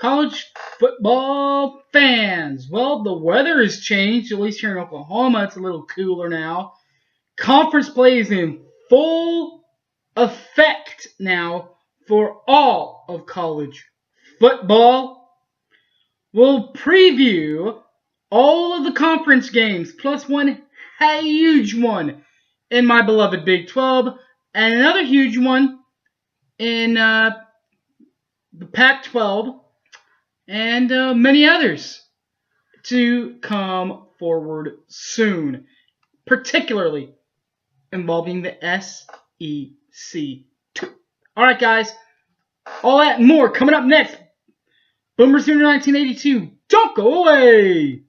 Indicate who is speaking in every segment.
Speaker 1: college football fans? Well, the weather has changed, at least here in Oklahoma. It's a little cooler now. Conference play is in full effect now for all of college football. We'll preview all of the conference games, plus one huge one in my beloved Big 12, and another huge one in the Pac-12, and many others to come forward soon, particularly involving the SEC2. All right, guys, all that and more coming up next. Boomers Junior 1982. Don't go away!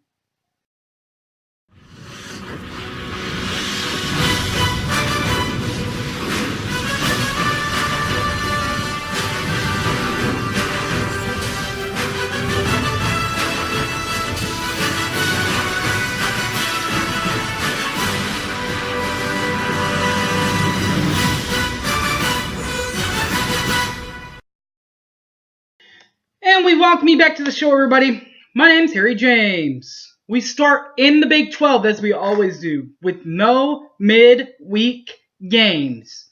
Speaker 1: And we welcome you back to the show, everybody. My name's Harry James. We start in the Big 12, as we always do, with no mid-week games.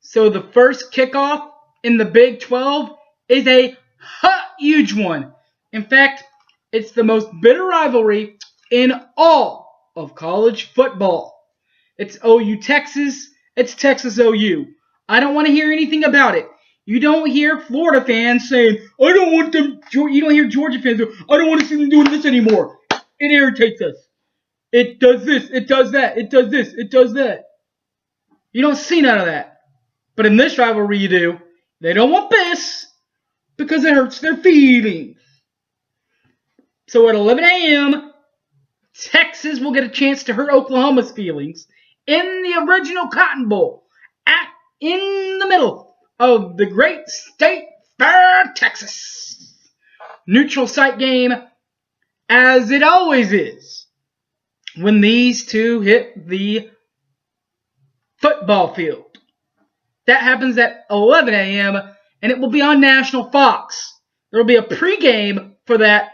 Speaker 1: So the first kickoff in the Big 12 is a huge one. In fact, it's the most bitter rivalry in all of college football. It's OU Texas. It's Texas OU. I don't want to hear anything about it. You don't hear Florida fans saying, I don't want them. You don't hear Georgia fans saying, I don't want to see them doing this anymore. It irritates us. It does this. It does that. It does this. It does that. You don't see none of that. But in this rivalry, you do. They don't want this because it hurts their feelings. So at 11 a.m., Texas will get a chance to hurt Oklahoma's feelings in the original Cotton Bowl in the middle of the great State Fair, Texas. Neutral site game, as it always is, when these two hit the football field. That happens at 11 a.m., and it will be on National Fox. There will be a pregame for that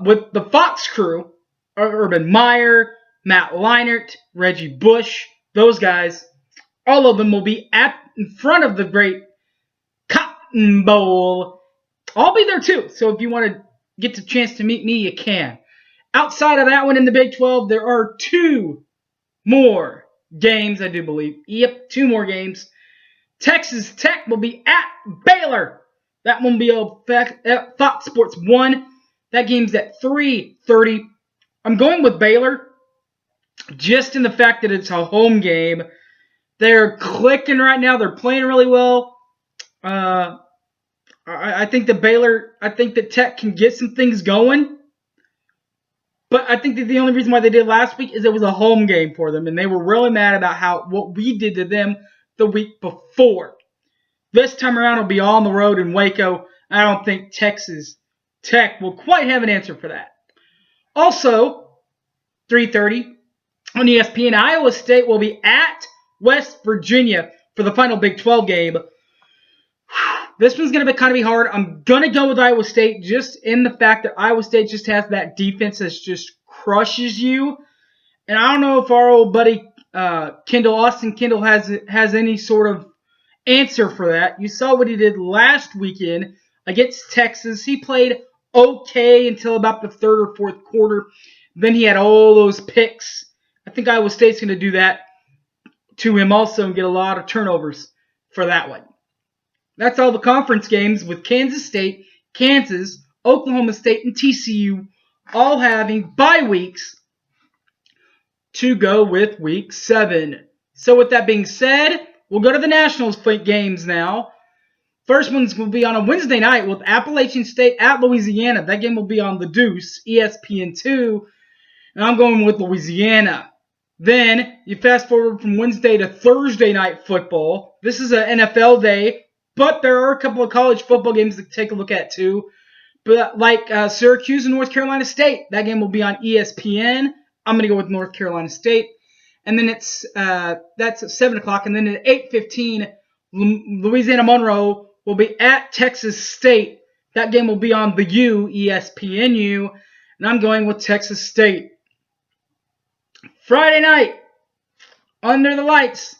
Speaker 1: with the Fox crew, Urban Meyer, Matt Leinart, Reggie Bush, those guys. All of them will be in front of the great Cotton Bowl. I'll be there too, so if you want to get the chance to meet me, you can. Outside of that one in the Big 12, there are two more games, I do believe. Yep, two more games. Texas Tech will be at Baylor. That one will be at Fox Sports 1. That game's at 3:30. I'm going with Baylor just in the fact that it's a home game. They're clicking right now. They're playing really well. I think that Tech can get some things going. But I think that the only reason why they did last week is it was a home game for them. And they were really mad about what we did to them the week before. This time around, it'll be on the road in Waco. I don't think Texas Tech will quite have an answer for that. Also, 3:30 on ESPN, Iowa State will be at West Virginia for the final Big 12 game. This one's going to be hard. I'm going to go with Iowa State just in the fact that Iowa State just has that defense that just crushes you. And I don't know if our old buddy Austin Kendall has any sort of answer for that. You saw what he did last weekend against Texas. He played okay until about the third or fourth quarter. Then he had all those picks. I think Iowa State's going to do that to him also and get a lot of turnovers for that one. That's all the conference games with Kansas State, Kansas, Oklahoma State, and TCU all having bye weeks to go with Week 7. So with that being said, we'll go to the Nationals games now. First ones will be on a Wednesday night with Appalachian State at Louisiana. That game will be on the Deuce, ESPN2, and I'm going with Louisiana. Then, you fast forward from Wednesday to Thursday night football. This is an NFL day, but there are a couple of college football games to take a look at too. But like Syracuse and North Carolina State, that game will be on ESPN. I'm going to go with North Carolina State. And then that's at 7 o'clock. And then at 8:15, Louisiana Monroe will be at Texas State. That game will be on the U, ESPNU, and I'm going with Texas State. Friday night, under the lights.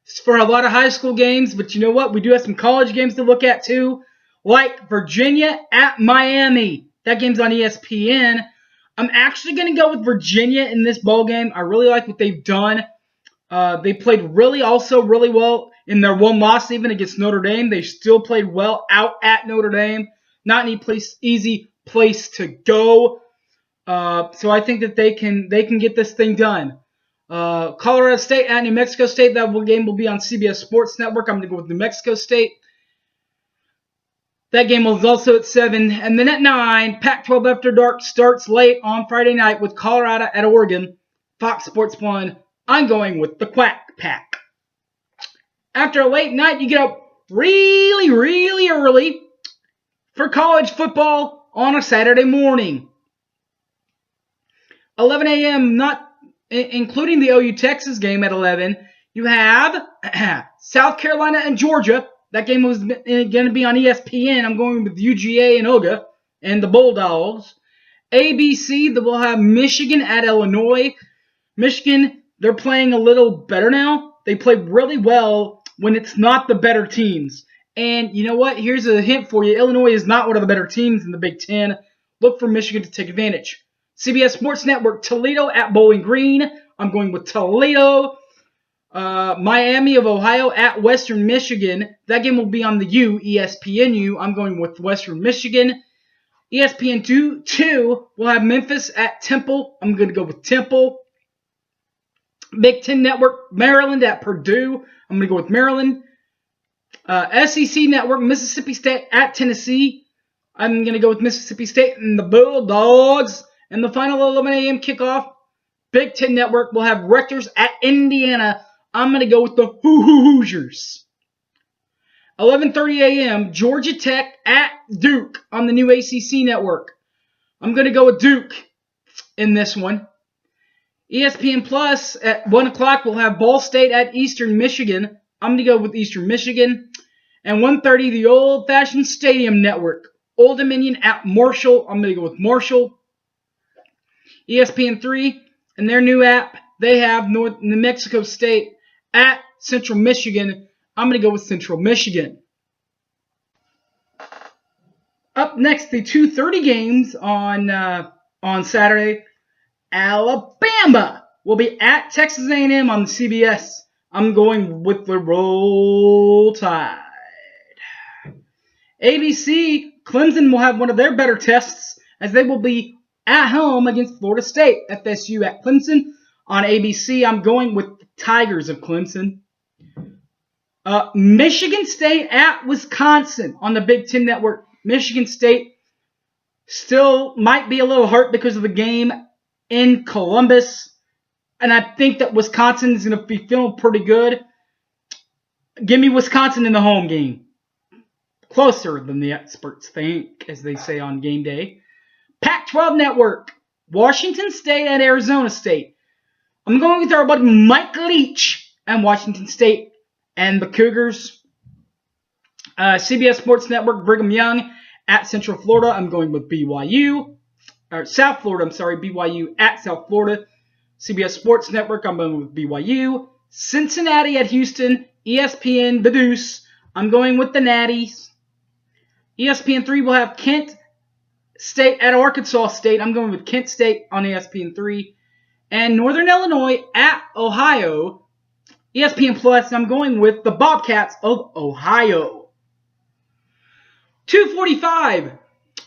Speaker 1: It's for a lot of high school games, but you know what? We do have some college games to look at too, like Virginia at Miami. That game's on ESPN. I'm actually going to go with Virginia in this bowl game. I really like what they've done. They played really well in their one loss, even against Notre Dame. They still played well out at Notre Dame. Not any easy place to go. So I think that they can get this thing done. Colorado State at New Mexico State. That game will be on CBS Sports Network. I'm going to go with New Mexico State. That game was also at 7. And then at 9, Pac-12 After Dark starts late on Friday night with Colorado at Oregon. Fox Sports 1. I'm going with the Quack Pack. After a late night, you get up really early for college football on a Saturday morning. 11 a.m., not including the OU Texas game at 11, you have South Carolina and Georgia. That game was going to be on ESPN. I'm going with UGA and UGA and the Bulldogs. ABC, that will have Michigan at Illinois. Michigan, they're playing a little better now. They play really well when it's not the better teams. And you know what? Here's a hint for you. Illinois is not one of the better teams in the Big Ten. Look for Michigan to take advantage. CBS Sports Network, Toledo at Bowling Green. I'm going with Toledo. Miami of Ohio at Western Michigan. That game will be on the U, ESPNU. I'm going with Western Michigan. ESPN 2 will have Memphis at Temple. I'm going to go with Temple. Big Ten Network, Maryland at Purdue. I'm going to go with Maryland. SEC Network, Mississippi State at Tennessee. I'm going to go with Mississippi State and the Bulldogs. And the final 11 a.m. kickoff, Big Ten Network will have Rutgers at Indiana. I'm going to go with the Hoosiers. 11:30 a.m., Georgia Tech at Duke on the new ACC Network. I'm going to go with Duke in this one. ESPN Plus at 1 o'clock will have Ball State at Eastern Michigan. I'm going to go with Eastern Michigan. And 1:30, the old-fashioned Stadium Network. Old Dominion at Marshall. I'm going to go with Marshall. ESPN 3 and their new app, they have New Mexico State at Central Michigan. I'm going to go with Central Michigan. Up next, the 2:30 games on Saturday. Alabama will be at Texas A&M on CBS. I'm going with the Roll Tide. ABC, Clemson will have one of their better tests as they will be at home against Florida State. FSU at Clemson. On ABC, I'm going with the Tigers of Clemson. Michigan State at Wisconsin on the Big Ten Network. Michigan State still might be a little hurt because of the game in Columbus. And I think that Wisconsin is going to be feeling pretty good. Give me Wisconsin in the home game. Closer than the experts think, as they say on game day. Pac-12 Network, Washington State at Arizona State. I'm going with our buddy Mike Leach and Washington State and the Cougars. CBS Sports Network, Brigham Young at Central Florida. I'm going with BYU. Or South Florida, BYU at South Florida. CBS Sports Network, I'm going with BYU. Cincinnati at Houston. ESPN, the Deuce. I'm going with the Natties. ESPN 3 will have Kent State at Arkansas State. I'm going with Kent State on ESPN 3. And Northern Illinois at Ohio. ESPN Plus, I'm going with the Bobcats of Ohio. 2:45,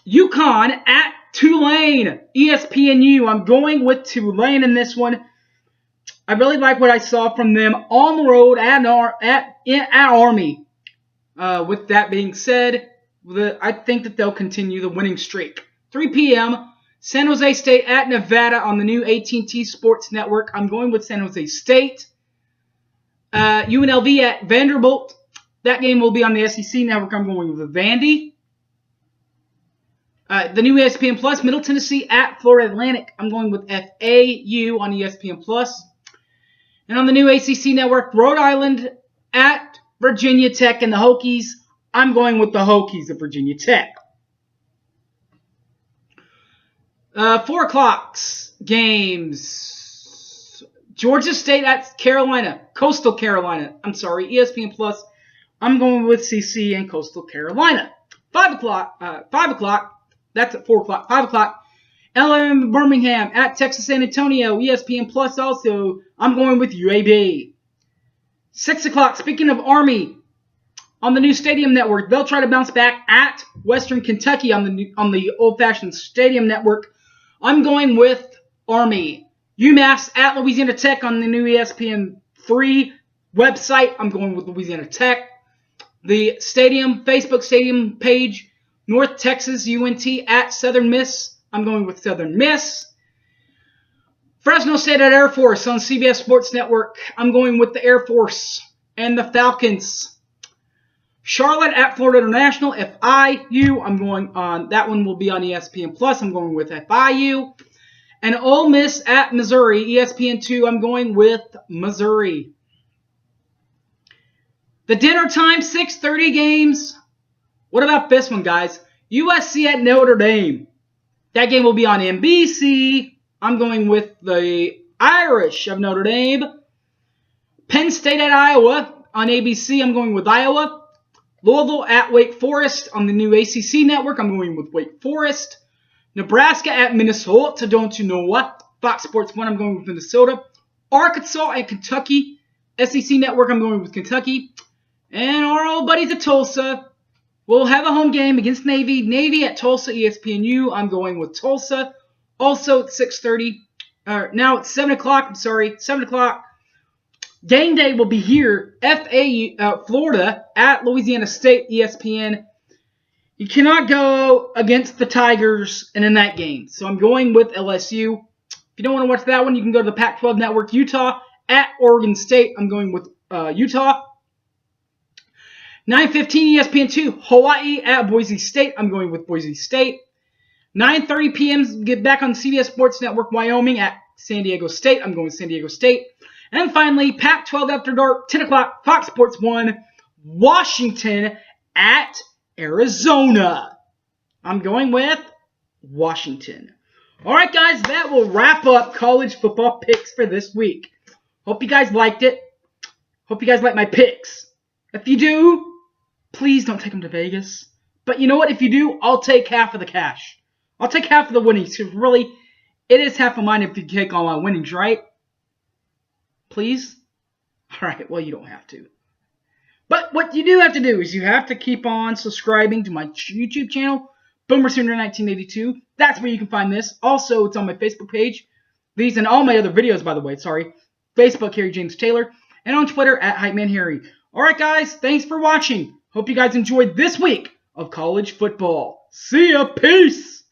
Speaker 1: UConn at Tulane. ESPNU, I'm going with Tulane in this one. I really like what I saw from them on the road at Army. With that being said, I think that they'll continue the winning streak. 3 p.m., San Jose State at Nevada on the new AT&T Sports Network. I'm going with San Jose State. UNLV at Vanderbilt. That game will be on the SEC Network. I'm going with Vandy. The new ESPN Plus, Middle Tennessee at Florida Atlantic. I'm going with FAU on ESPN Plus. And on the new ACC Network, Rhode Island at Virginia Tech and the Hokies. I'm going with the Hokies of Virginia Tech. 4 o'clock games. Georgia State at Carolina. Coastal Carolina. I'm sorry, ESPN Plus. I'm going with CC and Coastal Carolina. 5 o'clock. 5 o'clock. That's at 4 o'clock. 5 o'clock. LM Birmingham at Texas San Antonio. ESPN Plus also. I'm going with UAB. 6 o'clock. Speaking of Army, on the new Stadium Network, they'll try to bounce back at Western Kentucky on the old-fashioned Stadium Network. I'm going with Army. Umass at Louisiana Tech on the new ESPN 3 website. I'm going with Louisiana Tech. The Facebook Stadium page, North Texas UNT at Southern Miss. I'm going with Southern Miss. Fresno State at Air Force on CBS Sports Network. I'm going with the Air Force and the Falcons. Charlotte at Florida International, FIU. I'm going on, that one will be on ESPN Plus. I'm going with FIU. And Ole Miss at Missouri, ESPN 2. I'm going with Missouri. The dinner time, 6:30 games. What about this one, guys? USC at Notre Dame. That game will be on NBC. I'm going with the Irish of Notre Dame. Penn State at Iowa on ABC. I'm going with Iowa. Louisville at Wake Forest on the new ACC network. I'm going with Wake Forest. Nebraska at Minnesota. Don't you know what? Fox Sports 1. I'm going with Minnesota. Arkansas at Kentucky. SEC network. I'm going with Kentucky. And our old buddies at Tulsa. We'll have a home game against Navy. Navy at Tulsa, ESPNU. I'm going with Tulsa. Also at 6:30. Now it's 7 o'clock. I'm sorry. 7 o'clock. Game day will be here. Florida at Louisiana State, ESPN. You cannot go against the Tigers and in that game. So I'm going with LSU. If you don't want to watch that one, you can go to the Pac-12 Network. Utah at Oregon State. I'm going with Utah. 9:15 ESPN2. Hawaii at Boise State. I'm going with Boise State. 9:30 p.m. Get back on CBS Sports Network. Wyoming at San Diego State. I'm going with San Diego State. And finally, Pac-12 After Dark, 10 o'clock, Fox Sports 1, Washington at Arizona. I'm going with Washington. All right, guys, that will wrap up college football picks for this week. Hope you guys liked it. Hope you guys like my picks. If you do, please don't take them to Vegas. But you know what? If you do, I'll take half of the cash. I'll take half of the winnings. Because really, it is half of mine if you take all my winnings, right? Please? Alright, well, you don't have to. But what you do have to do is you have to keep on subscribing to my YouTube channel, Boomer Sooner 1982. That's where you can find this. Also, it's on my Facebook page. These and all my other videos, by the way. Sorry. Facebook, Harry James Taylor. And on Twitter, at HypeManHarry. Alright, guys. Thanks for watching. Hope you guys enjoyed this week of college football. See ya. Peace.